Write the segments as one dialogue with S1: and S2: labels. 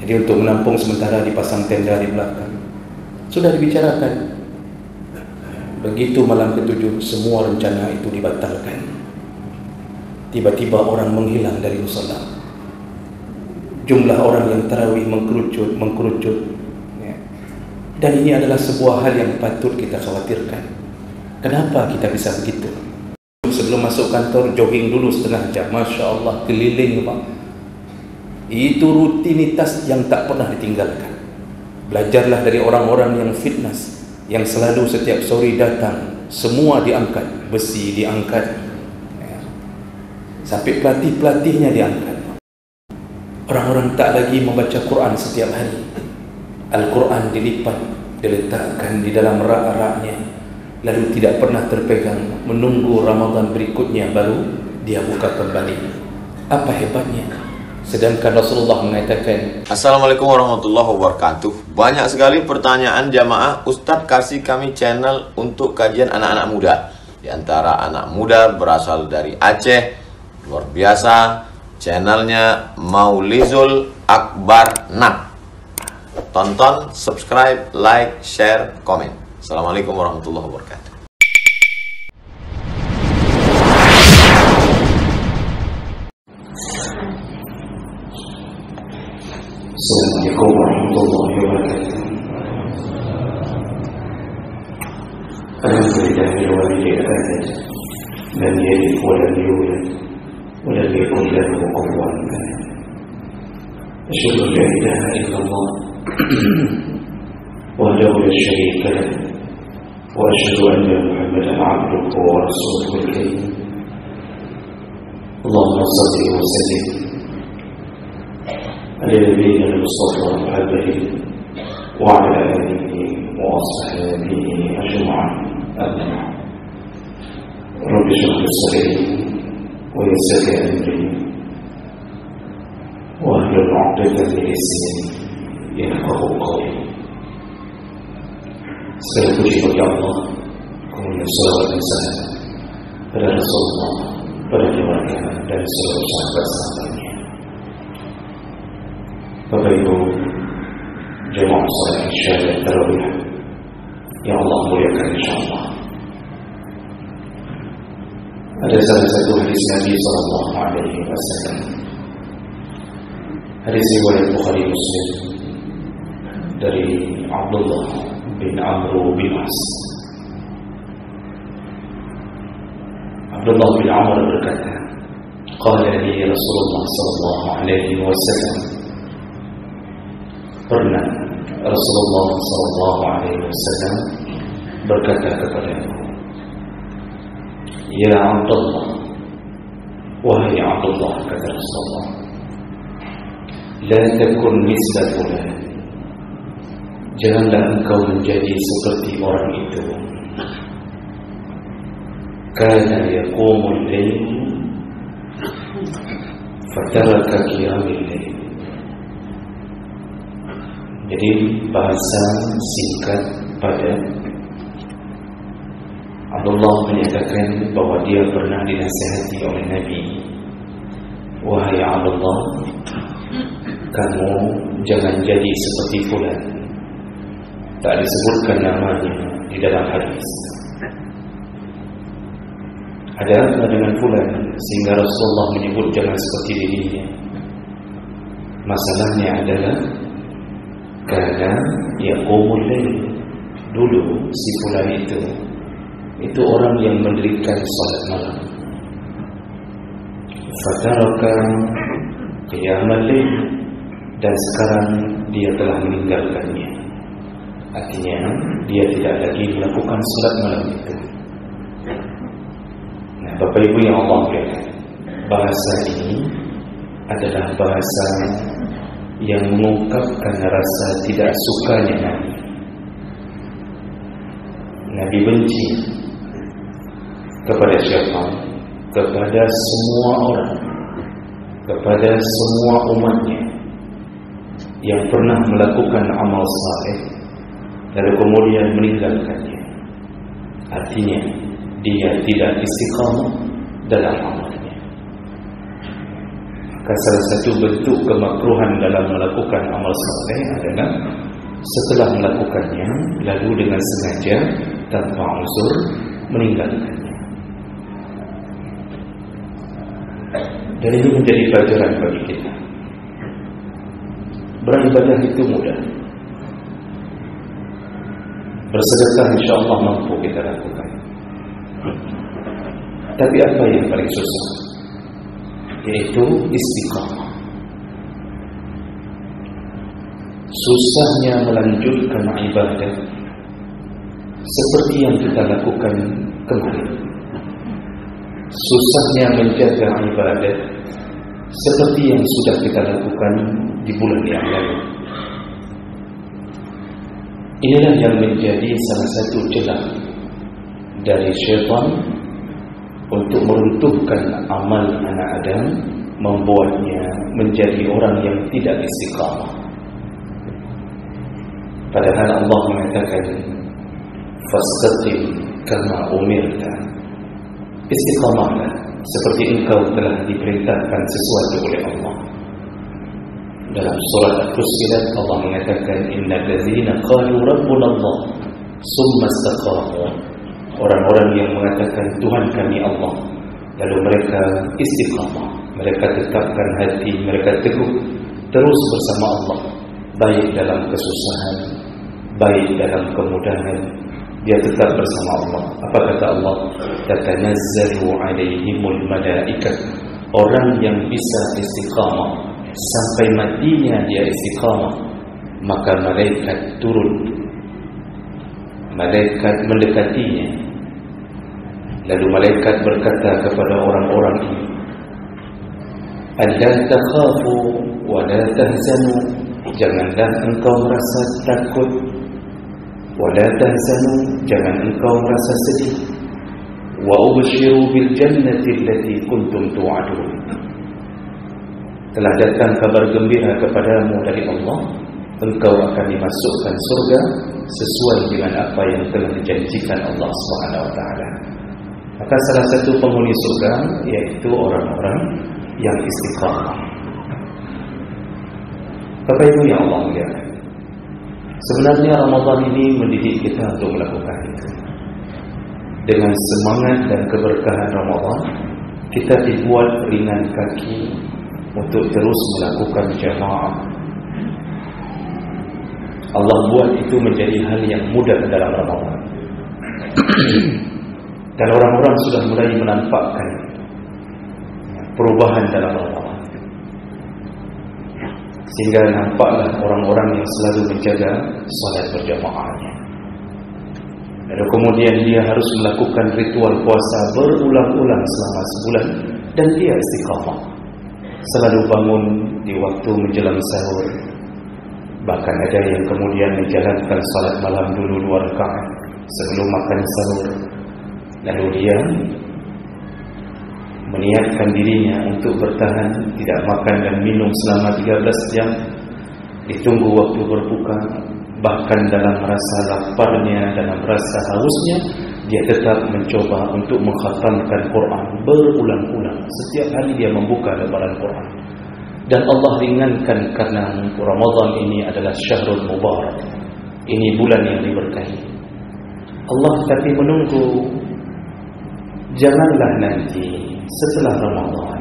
S1: Jadi untuk menampung sementara dipasang tenda di belakang. Sudah dibicarakan. Begitu malam ke-7 semua rencana itu dibatalkan. Tiba-tiba orang menghilang dari musala. Jumlah orang yang tarawih mengkerucut. Ya. Dan ini adalah sebuah hal yang patut kita khawatirkan. Kenapa kita bisa begitu? Sebelum masuk kantor jogging dulu setengah jam. Masya Allah, keliling Pak. Itu rutinitas yang tak pernah ditinggalkan. Belajarlah dari orang-orang yang fitness, yang selalu setiap sore datang, semua diangkat, besi diangkat, ya. Sampai pelatih-pelatihnya diangkat. Orang-orang tak lagi membaca Quran setiap hari. Al-Quran dilipat, diletakkan di dalam rak-raknya, lalu tidak pernah terpegang, menunggu Ramadan berikutnya baru dia buka kembali. Apa hebatnya? Sedangkan Rasulullah mengatakan,
S2: Assalamualaikum warahmatullahi wabarakatuh. Banyak sekali pertanyaan jamaah, Ustadz kasih kami channel untuk kajian anak-anak muda. Di antara anak muda berasal dari Aceh, luar biasa. Channelnya Maulizul Akbar Nak. Tonton, subscribe, like, share, komen. Assalamualaikum warahmatullahi wabarakatuh.
S1: Assalamualaikum warahmatullahi wabarakatuh. Alhamdulillahi walidil adad, lam yalid wa lam yulad wa lam yakun lahu kufuwan ahad. Asyhadu an la ilaha illallah wahdahu la syarika lah wa asyhadu anna Muhammadan abduhu wa rasuluhu al-karim. Allahumma shalli wa sallim على نبينا المصطفى محمد وعلى آله وأصحابه أجمعين. رب اشرح لي صدري ويسر لي أمري واحلل عقدة من لساني يفقهوا قولي. Segala puji bagi Allah, kemuliaan salawat dan salam pada Rasulullah, pada keluarga dan seluruh sahabat-sahabatnya. Bapak Ibu jemaah salat Isya dan Tarawih yang Allah muliakan insyaallah. Ada salah satu hadis Nabi sallallahu alaihi wasallam. Hadis riwayat Bukhari Muslim dari Abdullah bin Amr bin As. Abdullah bin Amr berkata, qala li Rasulullah sallallahu alaihi wasallam. Pernah Rasulullah SAW berkata kepadaku, Ya Abdullah, wahai Abdullah, kata Rasulullah, la takun misla fulan, janganlah engkau menjadi seperti orang itu. Kana yaqumul layl fataraka qiyamil layl. Jadi bahasa singkat pada Abdullah menyatakan bahwa dia pernah dinasihati oleh Nabi, wahai Abdullah, kamu jangan jadi seperti fulan. Tak disebutkan namanya di dalam hadis. Ada apa dengan fulan sehingga Rasulullah menyebut jangan seperti dirinya? Masalahnya adalah karena yaqumul lail, dulu si fulan itu orang yang mendirikan salat malam. Fataraka qiyamal lail, dan sekarang dia telah meninggalkannya. Artinya dia tidak lagi melakukan salat malam itu. Nah, Bapak Ibu yang Allah muliakan, bahasa ini adalah bahasa yang mengungkapkan rasa tidak sukanya Nabi. Nabi benci kepada siapa? Kepada semua orang, kepada semua umatnya yang pernah melakukan amal saleh lalu kemudian meninggalkannya. Artinya dia tidak istiqamah dalam amalnya. Maka salah satu bentuk kemakruhan dalam melakukan amal soleh adalah setelah melakukannya lalu dengan sengaja tanpa uzur meninggalkannya. Dan ini menjadi pelajaran bagi kita. Beribadah itu mudah, bersedekah insyaAllah mampu kita lakukan. Tapi apa yang paling susah? Yaitu istiqamah. Susahnya melanjutkan ibadah seperti yang kita lakukan kemarin. Susahnya menjaga ibadah seperti yang sudah kita lakukan di bulan yang lalu. Inilah yang menjadi salah satu celah dari syaitan untuk meruntuhkan amal anak Adam, membuatnya menjadi orang yang tidak istiqamah. Padahal Allah mengatakan fastaqim kama umirta, istiqamahlah seperti engkau telah diperintahkan sesuatu oleh Allah. Dalam surah Al-Fussilat Allah mengatakan innal ladzina qalu rabbuna Allah summa istaqamu, orang-orang yang mengatakan Tuhan kami Allah lalu mereka istiqamah, mereka tetapkan hati, mereka teguh terus bersama Allah, baik dalam kesusahan, baik dalam kemudahan, dia tetap bersama Allah. Apa kata Allah? Tatanazzalu alaihimul malaikat, orang yang bisa istiqamah sampai matinya dia istiqamah, maka malaikat turun, malaikat mendekatinya, lalu malaikat berkata kepada orang-orang ini, alla takhafu wa la tahzanu, janganlah engkau merasa takut, wa la tahzanu, jangan engkau merasa sedih, wa ubshiru bil jannati allati kuntum tu'adun, telah datang kabar gembira kepadamu dari Allah, engkau akan dimasukkan surga sesuai dengan apa yang telah dijanjikan Allah Subhanahu wa taala. Maka salah satu penghuni surga yaitu orang-orang yang istiqamah. Bapak Ibu yang Allah muliakan, sebenarnya Ramadan ini mendidik kita untuk melakukan itu. Dengan semangat dan keberkahan Ramadan, kita dibuat ringan kaki untuk terus melakukan jamaah. Allah buat itu menjadi hal yang mudah dalam Ramadan. Dan orang-orang sudah mulai menampakkan perubahan dalam Ramadan, sehingga nampaklah orang-orang yang selalu menjaga salat berjamaahnya. Lalu kemudian dia harus melakukan ritual puasa berulang-ulang selama sebulan, dan dia istiqamah, selalu bangun di waktu menjelang sahur. Bahkan ada yang kemudian menjalankan salat malam dulu 2 rakaat sebelum makan sahur. Lalu dia meniatkan dirinya untuk bertahan tidak makan dan minum selama 13 jam, ditunggu waktu berbuka. Bahkan dalam rasa laparnya, dalam rasa hausnya, dia tetap mencoba untuk mengkhatamkan Quran berulang-ulang. Setiap hari dia membuka lembaran Quran. Dan Allah ringankan karena Ramadan ini adalah syahrul mubarak, ini bulan yang diberkahi. Allah tapi menunggu, janganlah nanti setelah Ramadan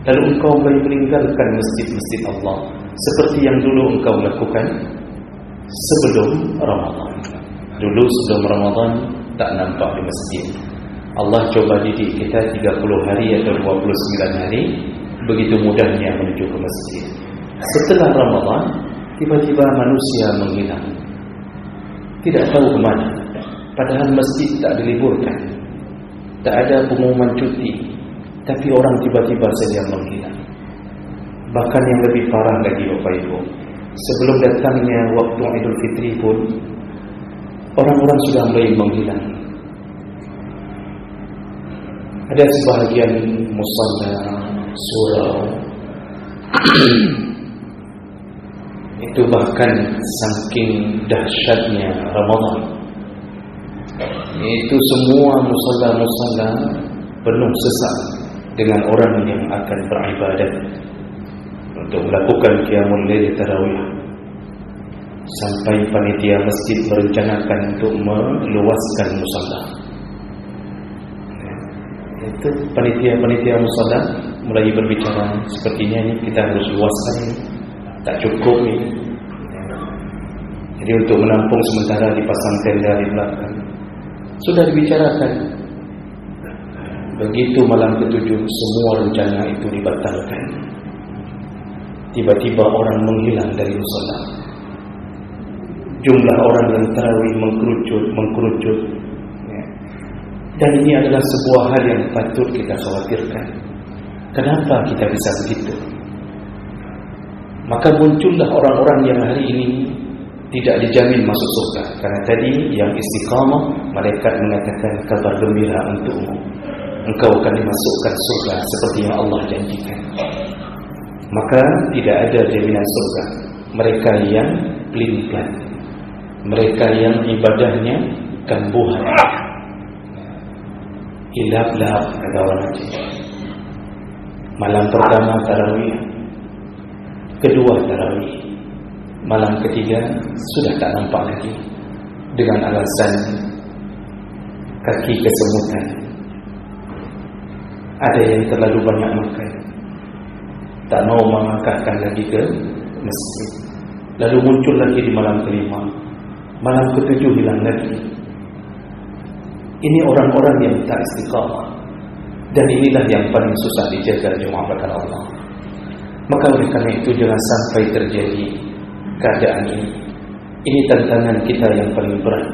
S1: lalu engkau meninggalkan masjid-masjid Allah seperti yang dulu engkau lakukan sebelum Ramadan. Dulu sebelum Ramadan tak nampak di masjid. Allah coba didik kita 30 hari atau 29 hari, begitu mudahnya menuju ke masjid. Setelah Ramadan, tiba-tiba manusia menghilang, tidak tahu ke mana. Padahal masjid tak diliburkan, tak ada pengumuman cuti, tapi orang tiba-tiba saja menghilang. Bahkan yang lebih parah lagi Bapak Ibu, sebelum datangnya waktu Idul Fitri pun orang-orang sudah mulai menghilang. Ada sebahagian musalla, surau itu bahkan saking dahsyatnya Ramadan, itu semua musalla-musalla penuh sesak dengan orang yang akan beribadat. untuk melakukan qiyamul lail tarawih, sampai panitia masjid merencanakan untuk meluaskan musalla. Itu panitia musalla mulai berbicara, sepertinya ini kita harus luaskan ini, tak cukup ini. Jadi untuk menampung sementara dipasang tenda di belakang. Sudah dibicarakan. Begitu malam ke-7 semua rencana itu dibatalkan. Tiba-tiba orang menghilang dari musalla. Jumlah orang yang tarawih mengkerucut. Dan ini adalah sebuah hal yang patut kita khawatirkan. Kenapa kita bisa begitu? Maka muncullah orang-orang yang hari ini tidak dijamin masuk surga. Karena tadi yang istiqamah, malaikat mengatakan kabar gembira untukmu, engkau akan dimasukkan surga seperti yang Allah janjikan. Maka tidak ada jaminan surga mereka yang pelin-pelan, mereka yang ibadahnya kambuhan, hilap-hilap, kata orang Aceh. Malam pertama tarawih, kedua tarawih, malam ketiga sudah tak nampak lagi, dengan alasan kaki kesemutan. Ada yang terlalu banyak makan, tak mau mengangkatkan lagi ke masjid. Lalu muncul lagi di malam kelima, malam ke-7 hilang lagi. Ini orang-orang yang tak istiqamah, dan inilah yang paling susah dijaga jemaah berkata Allah. Maka oleh karena itu jangan sampai terjadi keadaan ini. Ini tantangan kita yang paling berat.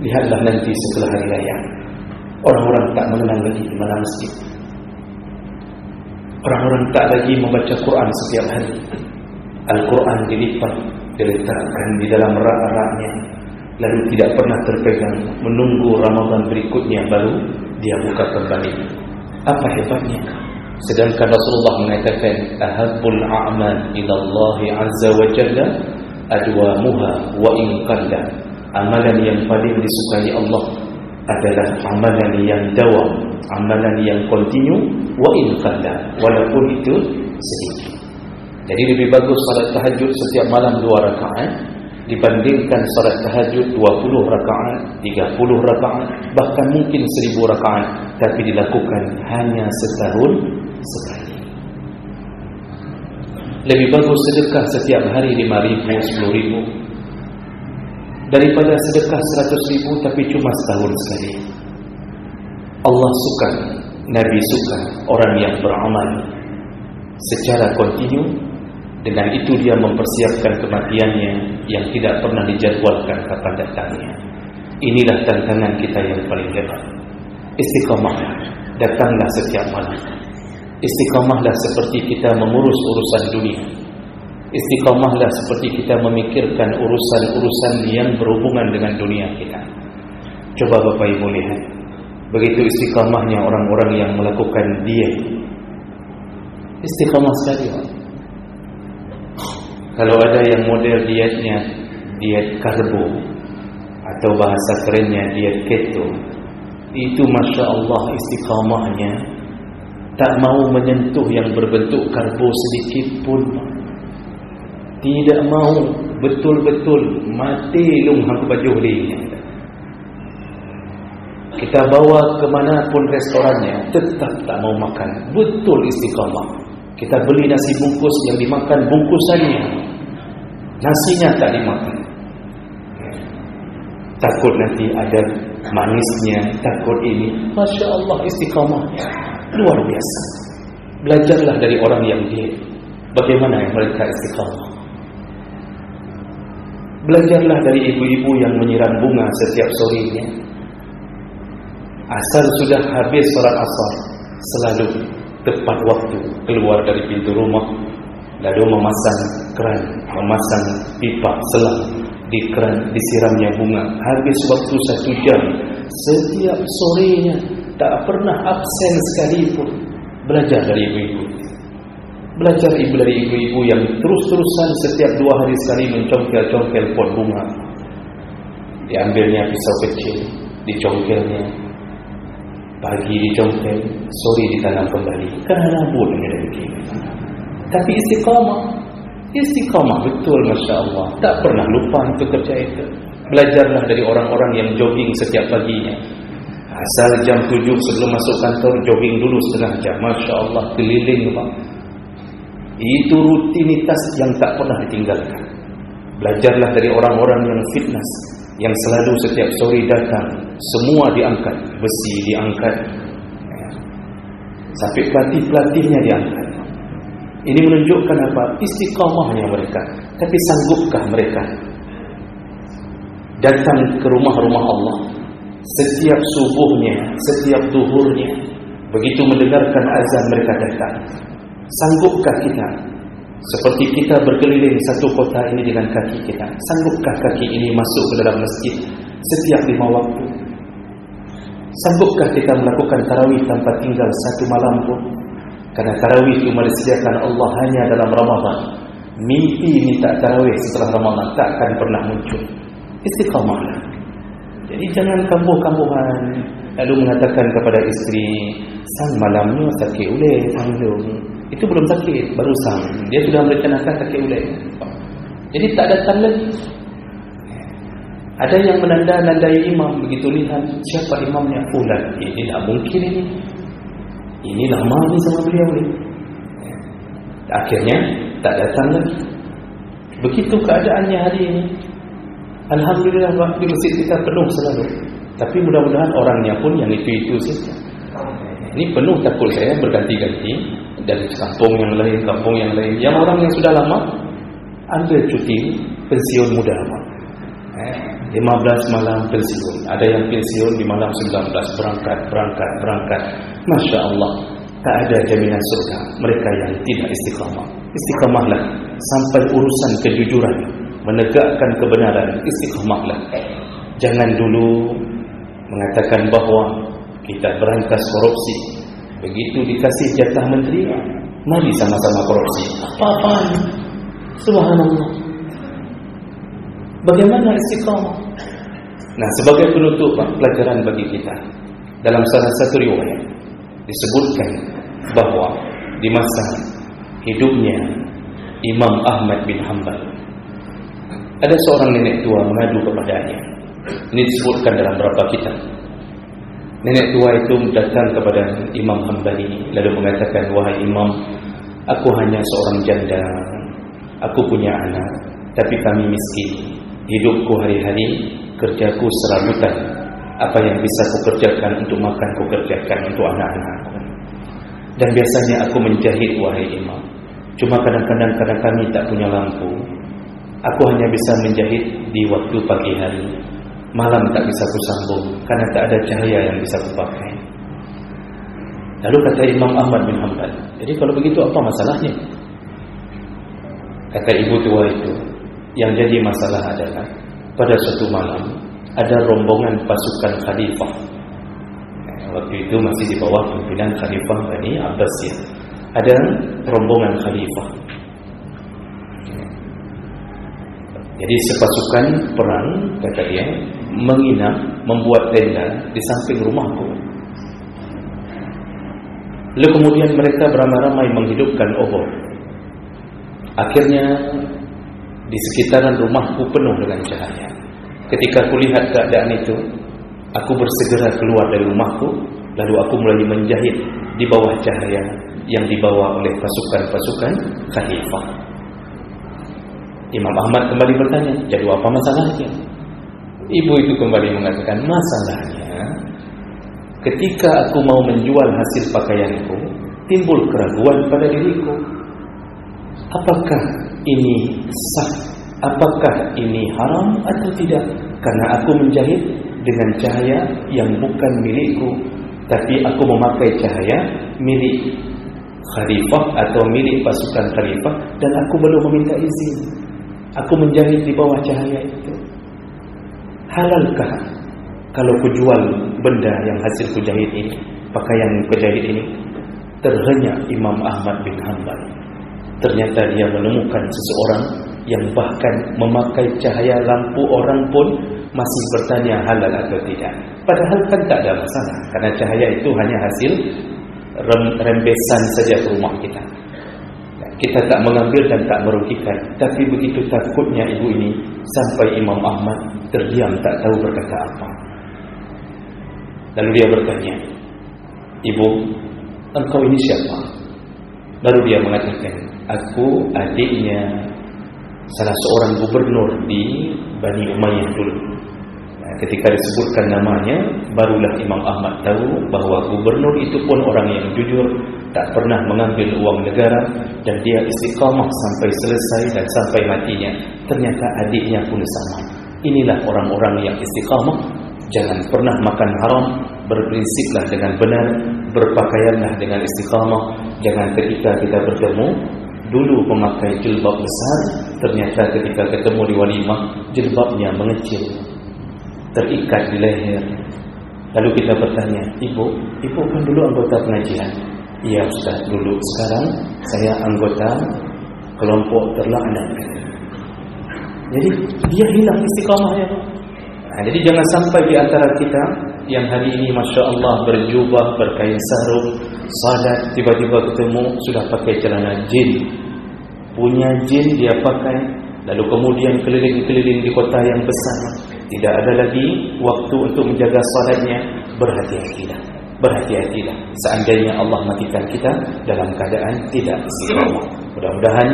S1: Lihatlah nanti setelah hari raya, orang-orang tak mengenal lagi di mana masjid. Orang-orang tak lagi membaca Quran setiap hari. Al-Quran dilipat, diletakkan di dalam rak-raknya, lalu tidak pernah terpegang, menunggu Ramadan berikutnya baru dia buka kembali. Apa hebatnya? Sedangkan Rasulullah mengatakan, ahabbul a'mal ila Allah azza wa jalla adwamuha wa in qalla. Amalan yang paling disukai Allah adalah amalan yang dawam, amalan yang kontinu, wa in qalla, walaupun itu sedikit. Jadi lebih bagus salat tahajud setiap malam 2 rakaat dibandingkan salat tahajud 20 rakaat, 30 rakaat, bahkan mungkin 1000 rakaat, tapi dilakukan hanya setahun sekali. Lebih bagus sedekah setiap hari 5.000, 10.000 daripada sedekah 100.000 tapi cuma setahun sekali. Allah suka, Nabi suka orang yang beramal secara kontinu. Dengan itu dia mempersiapkan kematiannya yang tidak pernah dijadwalkan kapan datangnya. Inilah tantangan kita yang paling hebat. Istiqamahlah, datanglah setiap malam. Istiqamahlah seperti kita mengurus urusan dunia. Istiqamahlah seperti kita memikirkan urusan-urusan yang berhubungan dengan dunia kita. Coba Bapak Ibu lihat, begitu istiqamahnya orang-orang yang melakukan diet. Istiqamah sekali. Kalau ada yang model dietnya diet karbo, atau bahasa kerennya diet keto, itu Masya Allah istiqamahnya, tak mau menyentuh yang berbentuk karbo sedikit pun. Tidak mau, betul-betul mati lung hang baju linya. Kita bawa kemanapun restorannya, tetap tak mau makan. Betul istiqamah. Kita beli nasi bungkus yang dimakan bungkusannya, nasinya tak dimakan. Takut nanti ada manisnya, takut ini. Masya Allah istiqamahnya luar biasa. Belajarlah dari orang yang diet, bagaimana mereka istiqamah. Belajarlah dari ibu-ibu yang menyiram bunga setiap sorenya. Asal sudah habis salat asar, selalu tepat waktu keluar dari pintu rumah, lalu memasang keran, memasang pipa selang di keran, disiramnya bunga. Habis waktu 1 jam setiap sorenya, tak pernah absen sekalipun. Belajar dari ibu-ibu. Belajar dari ibu-ibu yang terus-terusan setiap 2 hari sekali mencongkel-congkel pot bunga. Diambilnya pisau kecil, dicongkelnya. Pagi dicongkel, sore ditanam kembali. Karena buatnya begini. Tapi istiqamah betul, Masya Allah. Tak pernah lupa itu kerja itu. Belajarlah dari orang-orang yang jogging setiap paginya. Asal jam 7 sebelum masuk kantor, jogging dulu setengah jam. Masya Allah, keliling Pak. Itu rutinitas yang tak pernah ditinggalkan. Belajarlah dari orang-orang yang fitness, yang selalu setiap sore datang, semua diangkat, besi diangkat, sampai pelatih-pelatihnya diangkat. Ini menunjukkan apa? Istiqamahnya mereka. Tapi sanggupkah mereka datang ke rumah-rumah Allah setiap subuhnya, setiap duhurnya, begitu mendengarkan azan mereka datang? Sanggupkah kita seperti kita berkeliling satu kota ini dengan kaki kita? Sanggupkah kaki ini masuk ke dalam masjid setiap 5 waktu? Sanggupkah kita melakukan tarawih tanpa tinggal satu malam pun? Karena tarawih cuma disediakan Allah hanya dalam Ramadan. Mimpi minta tarawih setelah Ramadan tak akan pernah muncul. Istiqamahlah. Jadi jangan kambuh-kambuhan lalu mengatakan kepada isteri, sang malamnya sakit ulai sanggung. Itu belum sakit, baru sang. Dia sudah merencanakan sakit ulai. Jadi tak datang lagi. Ada yang menanda-nandai imam, begitu lihat siapa imamnya, fulan. Ini tak mungkin ini. Ini lama ni sama beliau ni. Akhirnya tak datang lagi. Begitu keadaannya hari ini. Alhamdulillah di masjid kita penuh selalu. Tapi mudah-mudahan orangnya pun yang itu saja. Ini penuh takut saya berganti-ganti dari kampung yang lain. Yang orang yang sudah lama ambil cuti pensiun muda. 15 malam pensiun. Ada yang pensiun di malam 19, berangkat. Masya Allah, tak ada jaminan surga mereka yang tidak istiqamah. Istiqamahlah sampai urusan kejujuran, menegakkan kebenaran. Istiqamahlah. Jangan dulu mengatakan bahawa kita berantas korupsi. Begitu dikasih jatah menteri, mari sama-sama korupsi. Apa-apaan? Subhanallah. Bagaimana istiqamah? Nah, sebagai penutup pelajaran bagi kita, dalam salah satu riwayat disebutkan bahawa di masa hidupnya Imam Ahmad bin Hanbal, ada seorang nenek tua mengadu kepadanya. Ini disebutkan dalam beberapa kitab. Nenek tua itu datang kepada Imam Hanbali lalu mengatakan, wahai Imam, aku hanya seorang janda, aku punya anak, tapi kami miskin. Hidupku hari-hari, kerjaku serabutan. Apa yang bisa kukerjakan untuk makan, kukerjakan untuk anak-anakku. Dan biasanya aku menjahit, wahai Imam. Cuma kadang-kadang karena kami tak punya lampu, aku hanya bisa menjahit di waktu pagi hari. Malam tak bisa kusambung karena tak ada cahaya yang bisa kupakai. Lalu kata Imam Ahmad bin Hanbal, jadi kalau begitu apa masalahnya? Kata ibu tua itu, yang jadi masalah adalah pada suatu malam ada rombongan pasukan khalifah. Waktu itu masih di bawah pimpinan Khalifah Bani Abbasiyah. Ada rombongan khalifah. Jadi sepasukan perang, kata dia, menginap, membuat tenda di samping rumahku. Lalu kemudian mereka beramai-ramai menghidupkan obor. Akhirnya di sekitaran rumahku penuh dengan cahaya. Ketika aku lihat keadaan itu, aku bersegera keluar dari rumahku, lalu aku mulai menjahit di bawah cahaya yang dibawa oleh pasukan-pasukan khalifah. Imam Ahmad kembali bertanya, jadi apa masalahnya? Ibu itu kembali mengatakan, masalahnya ketika aku mau menjual hasil pakaianku, timbul keraguan pada diriku. Apakah ini sah? Apakah ini haram atau tidak? Karena aku menjahit dengan cahaya yang bukan milikku, tapi aku memakai cahaya milik khalifah atau milik pasukan khalifah, dan aku belum meminta izin. Aku menjahit di bawah cahaya itu. Halalkah kalau kujual benda yang hasil kujahit ini, pakaian kujahit ini? Terhenyak Imam Ahmad bin Hanbal. Ternyata dia menemukan seseorang yang bahkan memakai cahaya lampu orang pun masih bertanya halal atau tidak. Padahal kan tak ada masalah, karena cahaya itu hanya hasil rembesan saja ke rumah kita. kita tak mengambil dan tak merugikan. Tapi begitu takutnya ibu ini sampai Imam Ahmad terdiam tak tahu berkata apa. Lalu dia bertanya, "Ibu, engkau ini siapa?" Baru dia mengatakan, "Aku adiknya salah seorang gubernur di Bani Umayyah dulu." Ketika disebutkan namanya, barulah Imam Ahmad tahu bahawa gubernur itu pun orang yang jujur, tak pernah mengambil uang negara, dan dia istiqamah sampai selesai dan sampai matinya. Ternyata adiknya pun sama. Inilah orang-orang yang istiqamah. Jangan pernah makan haram, berprinsiplah dengan benar, berpakaianlah dengan istiqamah. Jangan ketika kita bertemu dulu memakai jilbab besar, ternyata ketika ketemu di walimah jilbabnya mengecil, terikat di leher. Lalu kita bertanya, ibu kan dulu anggota pengajian. Iya Ustaz, dulu. Sekarang saya anggota kelompok terlaknat. Jadi dia hilang istiqamahnya. Jadi jangan sampai di antara kita yang hari ini Masya Allah berjubah, berkain sarung, salat, tiba-tiba ketemu sudah pakai celana jin, punya jin dia pakai, lalu kemudian keliling-keliling di kota yang besar. Tidak ada lagi waktu untuk menjaga salatnya. Berhati-hatilah seandainya Allah matikan kita dalam keadaan tidak istiqamah. Mudah-mudahan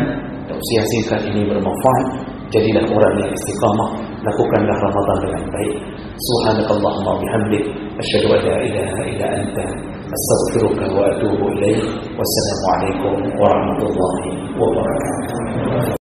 S1: tausiah singkat ini bermanfaat. Jadilah orang yang istiqamah, lakukanlah Ramadan dengan baik. Subhanakallahumma bihamdik, asyhadu an la ilaha illa anta, astaghfiruka wa atubu ilaik. Wassalamualaikum warahmatullahi wabarakatuh.